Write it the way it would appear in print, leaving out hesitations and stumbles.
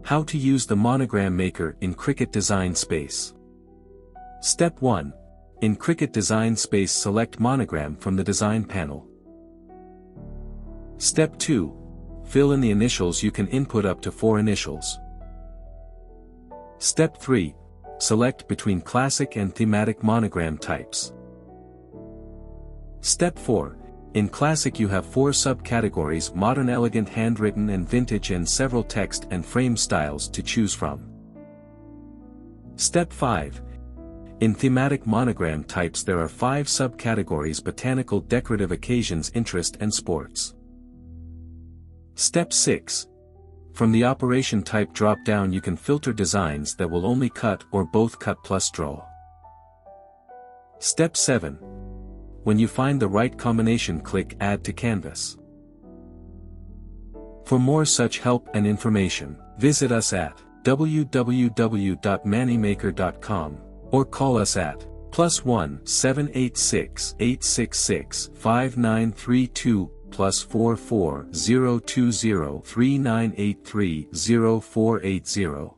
How to use the Monogram Maker in Cricut Designspace. Step 1. In Cricut Designspace, select Monogram from the Design panel. Step 2. Fill in the initials. You can input up to 4 initials. Step 3. Select between classic and thematic monogram types. Step 4. In classic you have 4 subcategories: modern, elegant, handwritten and vintage, and several text and frame styles to choose from. Step 5. In thematic monogram types there are 5 subcategories: botanical, decorative, occasions, interest and sports. Step 6. From the operation type drop-down you can filter designs that will only cut or both cut plus draw. Step 7. When you find the right combination, click Add to Canvas. For more such help and information, visit us at www.mannymaker.com or call us at +1 786 866 5932 +44 020 3983 0480.